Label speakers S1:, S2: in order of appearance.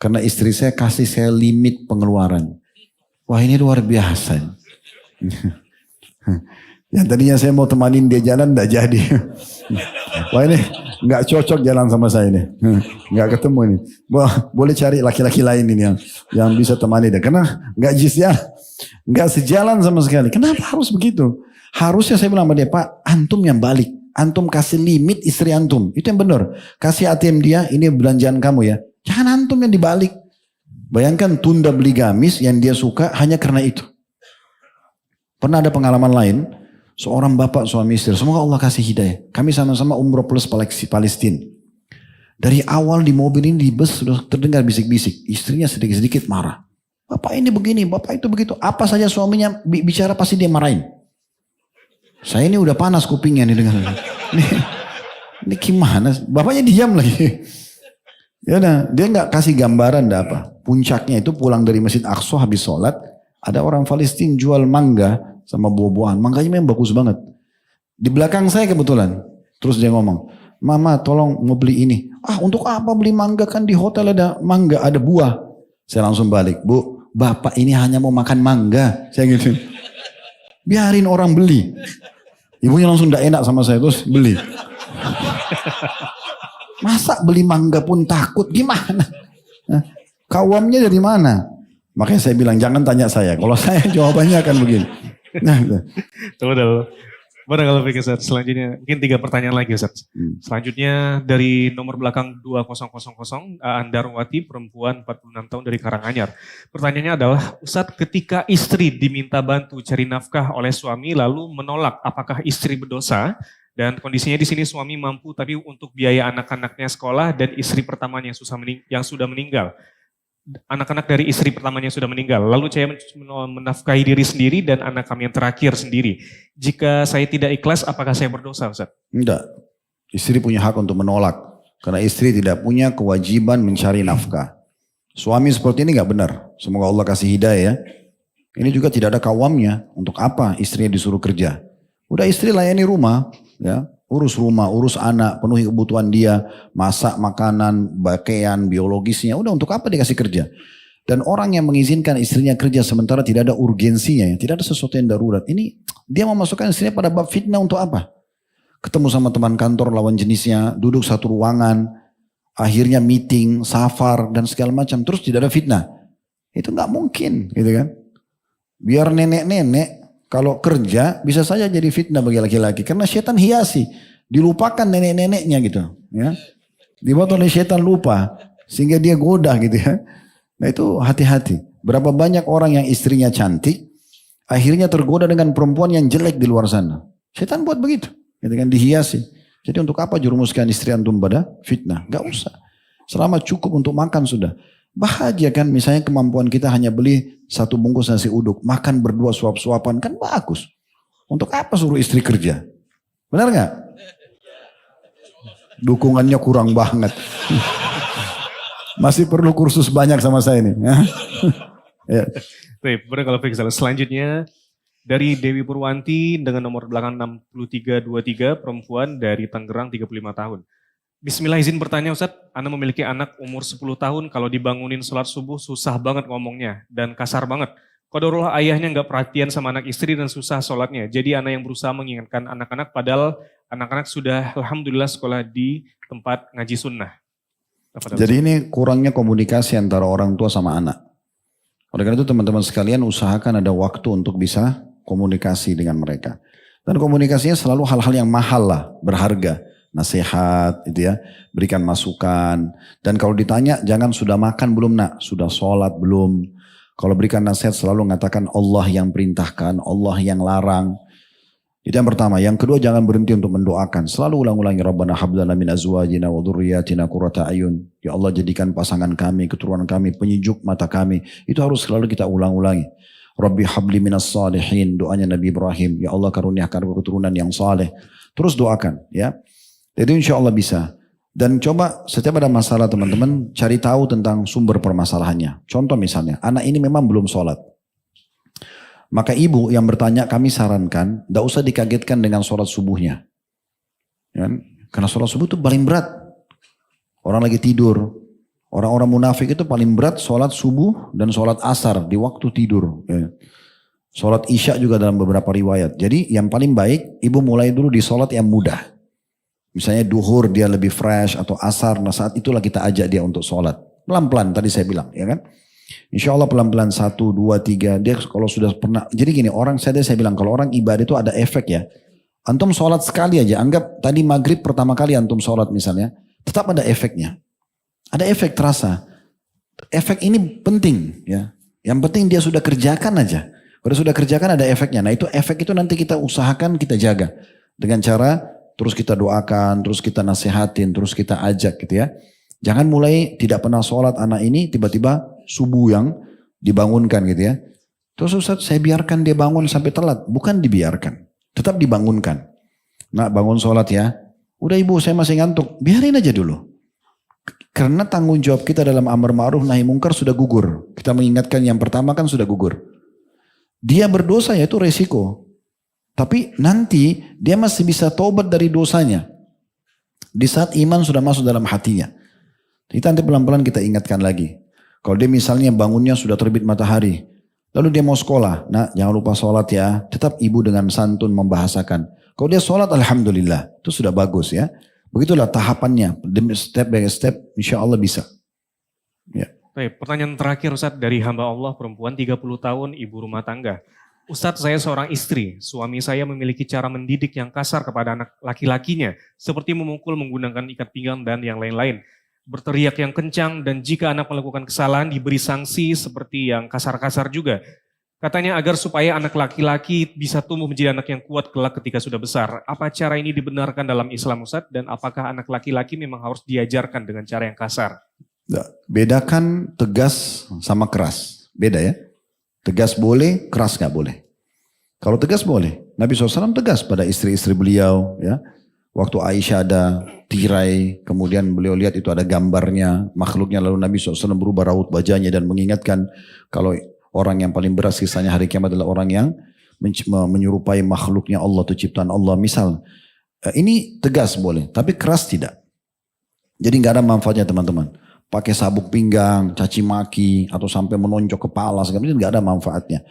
S1: Karena istri saya kasih saya limit pengeluaran. Wah ini luar biasa. Yang tadinya saya mau temanin dia jalan, enggak jadi. Wah ini nggak cocok jalan sama saya ini. Nggak ketemu ini. Boleh cari laki-laki lain ini yang bisa temani dia. Karena nggak jisnya, nggak sejalan sama sekali. Kenapa harus begitu? Harusnya saya bilang sama dia, Pak, antum yang balik. Antum kasih limit istri antum. Itu yang benar. Kasih ATM dia, ini belanjaan kamu ya. Jangan antum yang dibalik. Bayangkan tunda beli gamis yang dia suka hanya karena itu. Pernah ada pengalaman lain. Seorang bapak suami istri. Semoga Allah kasih hidayah. Kami sama-sama umroh plus Palestina. Dari awal di mobil ini di bus sudah terdengar bisik-bisik. Istrinya sedikit-sedikit marah. Bapak ini begini, bapak itu begitu. Apa saja suaminya bicara pasti dia marahin. Saya ini udah panas kupingnya nih dengar. Ini gimana? Bapaknya diam lagi. Ya udah, dia nggak kasih gambaran dah apa. Puncaknya itu pulang dari Masjid Aqsa habis sholat, ada orang Palestina jual mangga sama buah-buahan. Mangganya memang bagus banget. Di belakang saya kebetulan. Terus dia ngomong, Mama tolong mau beli ini. Ah untuk apa beli mangga, kan di hotel ada mangga, ada buah. Saya langsung balik, Bu, bapak ini hanya mau makan mangga. Saya gitu. Biarin orang beli. Ibunya langsung gak enak sama saya, terus beli. Masa beli mangga pun takut, gimana? Kawamnya dari mana? Makanya saya bilang jangan tanya saya. Kalau saya jawabannya akan begini. Nah,
S2: Tunggu dulu. Boleh kalau pikir Ustaz, selanjutnya mungkin 3 pertanyaan lagi Ustaz. Selanjutnya dari nomor belakang 2000, Aan Darwati, perempuan 46 tahun dari Karanganyar. Pertanyaannya adalah, Ustaz, ketika istri diminta bantu cari nafkah oleh suami lalu menolak, apakah istri berdosa? Dan kondisinya di sini suami mampu tapi untuk biaya anak-anaknya sekolah dan istri pertamanya yang sudah meninggal. Anak-anak dari istri pertamanya sudah meninggal. Lalu saya menafkahi diri sendiri dan anak kami yang terakhir sendiri. Jika saya tidak ikhlas, apakah saya berdosa, Ustaz?
S1: Enggak. Istri punya hak untuk menolak. Karena istri tidak punya kewajiban mencari nafkah. Suami seperti ini enggak benar. Semoga Allah kasih hidayah ya. Ini juga tidak ada kawamnya. Untuk apa istrinya disuruh kerja? Udah istri layani rumah. Ya, urus rumah, urus anak, penuhi kebutuhan dia, masak makanan, pakaian, biologisnya. Udah untuk apa dikasih kerja? Dan orang yang mengizinkan istrinya kerja sementara tidak ada urgensinya, ya, tidak ada sesuatu yang darurat. Ini dia memasukkan istrinya pada bab fitnah untuk apa? Ketemu sama teman kantor lawan jenisnya, duduk satu ruangan, akhirnya meeting, safar dan segala macam. Terus tidak ada fitnah. Itu nggak mungkin, gitu kan? Biar nenek-nenek kalau kerja bisa saja jadi fitnah bagi laki-laki. Karena setan hiasi. Dilupakan nenek-neneknya gitu. Ya. Dibuat oleh setan lupa. Sehingga dia goda gitu ya. Nah itu hati-hati. Berapa banyak orang yang istrinya cantik. Akhirnya tergoda dengan perempuan yang jelek di luar sana. Setan buat begitu. Gitu kan, dihiasi. Jadi untuk apa jurumuskan istri antum pada fitnah? Gak usah. Selama cukup untuk makan sudah. Bahagia kan, misalnya kemampuan kita hanya beli 1 bungkus nasi uduk, makan berdua suap-suapan, kan bagus. Untuk apa suruh istri kerja? Benar gak? Dukungannya kurang banget. Masih perlu kursus banyak sama saya ini. Ya.
S2: Baik, kalau pikir selanjutnya dari Dewi Purwanti dengan nomor belakang 6323, perempuan dari Tangerang 35 tahun. Bismillah, izin bertanya Ustaz, Anda memiliki anak umur 10 tahun, kalau dibangunin sholat subuh susah banget ngomongnya dan kasar banget. Qadarullah ayahnya nggak perhatian sama anak istri dan susah sholatnya. Jadi anak yang berusaha mengingatkan anak-anak padahal anak-anak sudah alhamdulillah sekolah di tempat ngaji sunnah.
S1: Jadi ini kurangnya komunikasi antara orang tua sama anak. Oleh karena itu teman-teman sekalian usahakan ada waktu untuk bisa komunikasi dengan mereka. Dan komunikasinya selalu hal-hal yang mahal lah, berharga. Nasihat, itu ya, berikan masukan. Dan kalau ditanya, jangan sudah makan belum nak, sudah sholat belum. Kalau berikan nasihat selalu mengatakan Allah yang perintahkan, Allah yang larang. Itu yang pertama. Yang kedua jangan berhenti untuk mendoakan. Selalu ulang-ulangi Rabbana hablana min azwajina wa dhurriyyatina qurrata ayun. Ya Allah jadikan pasangan kami, keturunan kami, penyejuk mata kami. Itu harus selalu kita ulang-ulangi. Rabbi habli minas salihin, doanya Nabi Ibrahim. Ya Allah karuniakan keturunan yang saleh. Terus doakan ya. Jadi insya Allah bisa. Dan coba setiap ada masalah teman-teman cari tahu tentang sumber permasalahannya. Contoh misalnya, anak ini memang belum sholat. Maka ibu yang bertanya kami sarankan, tidak usah dikagetkan dengan sholat subuhnya. Ya, karena sholat subuh itu paling berat. Orang lagi tidur, Orang-orang munafik itu paling berat sholat subuh dan sholat asar di waktu tidur. Ya. Sholat isya juga dalam beberapa riwayat. Jadi yang paling baik ibu mulai dulu di sholat yang mudah. Misalnya duhur dia lebih fresh atau asar. Nah saat itulah kita ajak dia untuk sholat. Pelan-pelan tadi saya bilang ya kan. Insya Allah pelan-pelan 1, 2, 3. Dia kalau sudah pernah. Jadi gini saya bilang kalau orang ibadah itu ada efek ya. Antum sholat sekali aja. Anggap tadi maghrib pertama kali antum sholat misalnya. Tetap ada efeknya. Ada efek terasa. Efek ini penting ya. Yang penting dia sudah kerjakan aja. Kalau sudah kerjakan ada efeknya. Nah itu efek itu nanti kita usahakan kita jaga. Dengan cara terus kita doakan, terus kita nasihatin, terus kita ajak gitu ya. Jangan mulai tidak pernah sholat anak ini tiba-tiba subuh yang dibangunkan gitu ya. Terus Ustaz saya biarkan dia bangun sampai telat. Bukan dibiarkan. Tetap dibangunkan. Nak bangun sholat ya. Udah ibu saya masih ngantuk. Biarin aja dulu. Karena tanggung jawab kita dalam amar ma'ruf nahi mungkar sudah gugur. Kita mengingatkan yang pertama kan sudah gugur. Dia berdosa ya itu resiko. Tapi nanti dia masih bisa taubat dari dosanya. Di saat iman sudah masuk dalam hatinya. Jadi nanti pelan-pelan kita ingatkan lagi. Kalau dia misalnya bangunnya sudah terbit matahari. Lalu dia mau sekolah. Nah jangan lupa sholat ya. Tetap ibu dengan santun membahasakan. Kalau dia sholat alhamdulillah. Itu sudah bagus ya. Begitulah tahapannya, step by step, insya Allah bisa. Ya.
S2: Baik, pertanyaan terakhir Ustadz dari hamba Allah perempuan 30 tahun ibu rumah tangga. Ustadz saya seorang istri, suami saya memiliki cara mendidik yang kasar kepada anak laki-lakinya. Seperti memukul menggunakan ikat pinggang dan yang lain-lain. Berteriak yang kencang dan jika anak melakukan kesalahan diberi sanksi seperti yang kasar-kasar juga. Katanya agar supaya anak laki-laki bisa tumbuh menjadi anak yang kuat kelak ketika sudah besar. Apa cara ini dibenarkan dalam Islam Ustadz? Dan apakah anak laki-laki memang harus diajarkan dengan cara yang kasar?
S1: Bedakan tegas sama keras. Beda ya. Tegas boleh, keras gak boleh. Kalau tegas boleh. Nabi SAW tegas pada istri-istri beliau. Ya. Waktu Aisyah ada tirai, kemudian beliau lihat itu ada gambarnya, makhluknya. Lalu Nabi SAW berubah raut wajahnya dan mengingatkan kalau orang yang paling berat sisanya hari kiamat adalah orang yang menyerupai makhluknya Allah atau ciptaan Allah. Misal, ini tegas boleh, tapi keras tidak. Jadi nggak ada manfaatnya teman-teman. Pakai sabuk pinggang, caci maki, atau sampai menonjok kepala, segala macam nggak ada manfaatnya.